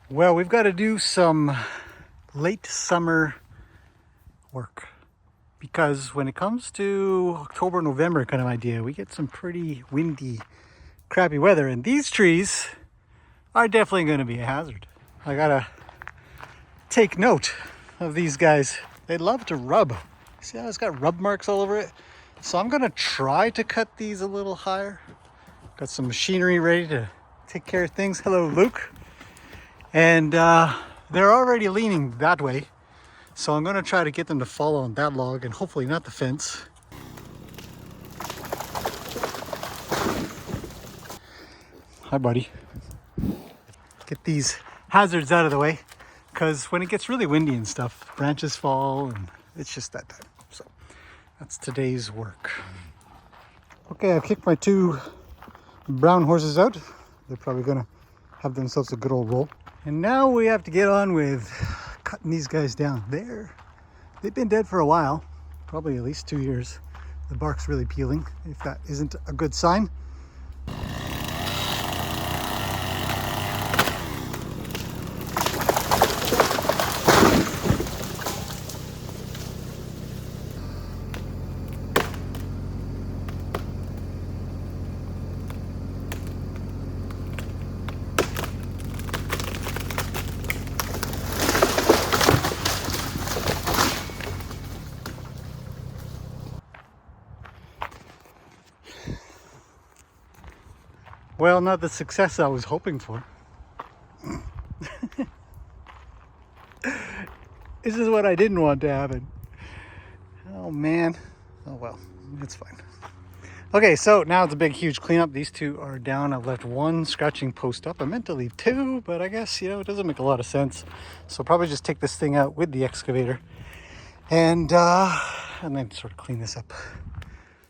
Well, we've got to do some late summer work because when it comes to October, November kind of idea, we get some pretty windy, crappy weather, and these trees are definitely going to be a hazard. I gotta take note of these guys. They love to rub. See how it's got rub marks all over it? So I'm gonna try to cut these a little higher. Got some machinery ready to take care of things. Hello, Luke. And they're already leaning that way. So I'm gonna try to get them to fall on that log and hopefully not the fence. Hi, buddy. Get these hazards out of the way, because when it gets really windy and stuff, branches fall and it's just that time. So that's today's work. Okay, I've kicked my two brown horses out. They're probably gonna have themselves a good old roll. And now we have to get on with cutting these guys down. They've been dead for a while, probably at least 2 years. The bark's really peeling, if that isn't a good sign. Well, not the success I was hoping for. This is what I didn't want to happen. Oh man. Oh well, it's fine. Okay, so now it's a big, huge cleanup. These two are down. I've left one scratching post up. I meant to leave two, but I guess, it doesn't make a lot of sense. So I'll probably just take this thing out with the excavator and then sort of clean this up.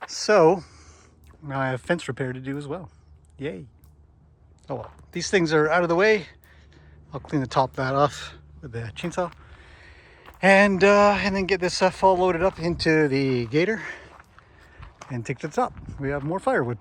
So now I have fence repair to do as well. Yay. Oh well, these things are out of the way. I'll clean the top of that off with the chainsaw. And then get this stuff all loaded up into the gator and take to the top. We have more firewood.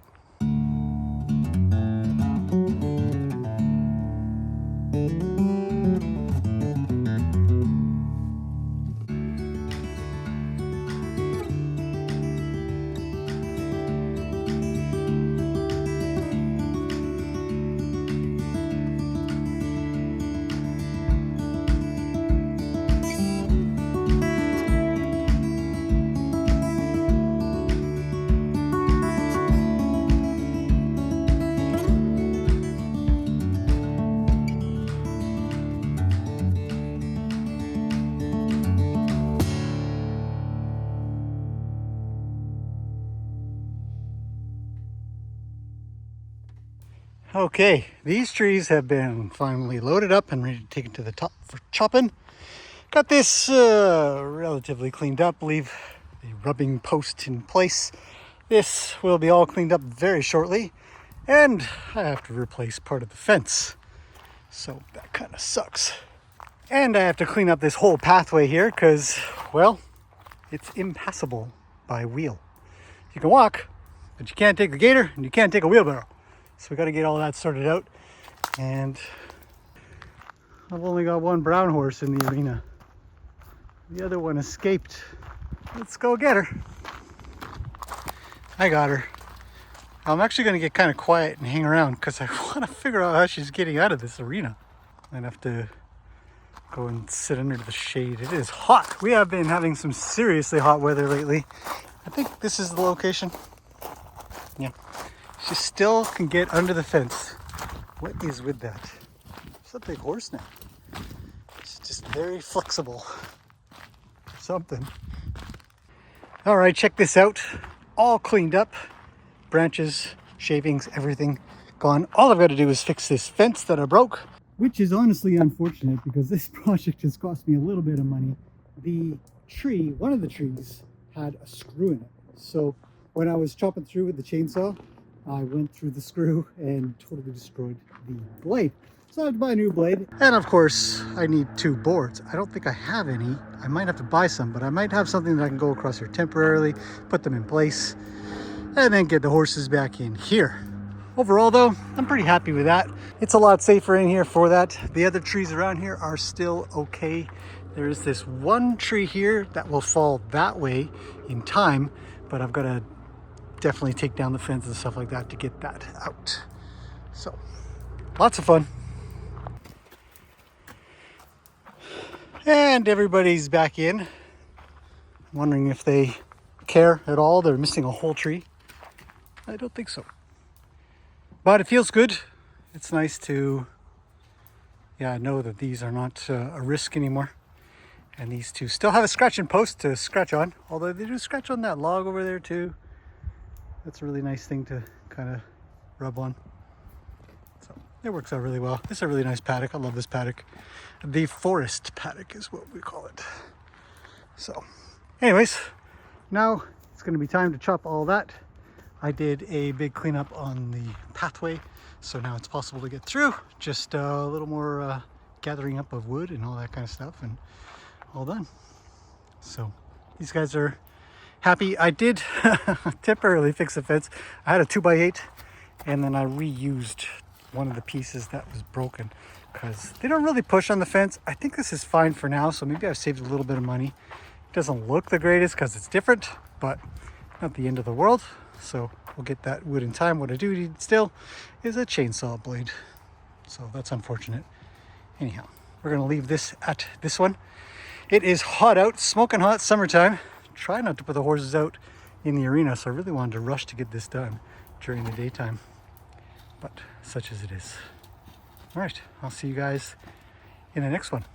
Okay, these trees have been finally loaded up and ready to take it to the top for chopping. Got this relatively cleaned up, leave the rubbing post in place. This will be all cleaned up very shortly, and I have to replace part of the fence. So that kind of sucks. And I have to clean up this whole pathway here because, well, it's impassable by wheel. You can walk, but you can't take the gator and you can't take a wheelbarrow. So we got to get all that sorted out. And I've only got one brown horse in the arena. The other one escaped. Let's go get her. I got her. I'm actually going to get kind of quiet and hang around because I want to figure out how she's getting out of this arena. I'd have to go and sit under the shade. It is hot. We have been having some seriously hot weather lately. I think this is the location. Yeah. She still can get under the fence. What is with that? She's a big horse now. She's just very flexible. Something. All right, check this out. All cleaned up. Branches, shavings, everything gone. All I've got to do is fix this fence that I broke. Which is honestly unfortunate because this project has cost me a little bit of money. The tree, one of the trees, had a screw in it. So when I was chopping through with the chainsaw, I went through the screw and totally destroyed the blade. So I have to buy a new blade. And of course, I need 2 boards. I don't think I have any. I might have to buy some, but I might have something that I can go across here temporarily, put them in place, and then get the horses back in here. overall though, I'm pretty happy with that. It's a lot safer in here for that. The other trees around here are still okay. There is this one tree here that will fall that way in time, but I've got to definitely take down the fence and stuff like that to get that out. So, lots of fun. And everybody's back in. I'm wondering if they care at all. They're missing a whole tree. I don't think so. But it feels good. It's nice to know that these are not a risk anymore. And these two still have a scratching post to scratch on. Although they do scratch on that log over there too. That's a really nice thing to kind of rub on. So it works out really well. This is a really nice paddock. I love this paddock. The forest paddock is what we call it. So anyways, now it's going to be time to chop all that. I did a big cleanup on the pathway, so now it's possible to get through. Just a little more gathering up of wood and all that kind of stuff, and all done. So these guys are happy. I did temporarily fix the fence. I had a 2x8 and then I reused one of the pieces that was broken because they don't really push on the fence. I think this is fine for now, so maybe I've saved a little bit of money. It doesn't look the greatest because it's different, but not the end of the world. So we'll get that wood in time. What I do need still is a chainsaw blade. So that's unfortunate. Anyhow, we're gonna leave this at this one. It is hot out, smoking hot, summertime. Try not to put the horses out in the arena, so I really wanted to rush to get this done during the daytime. But such as it is. All right, I'll see you guys in the next one.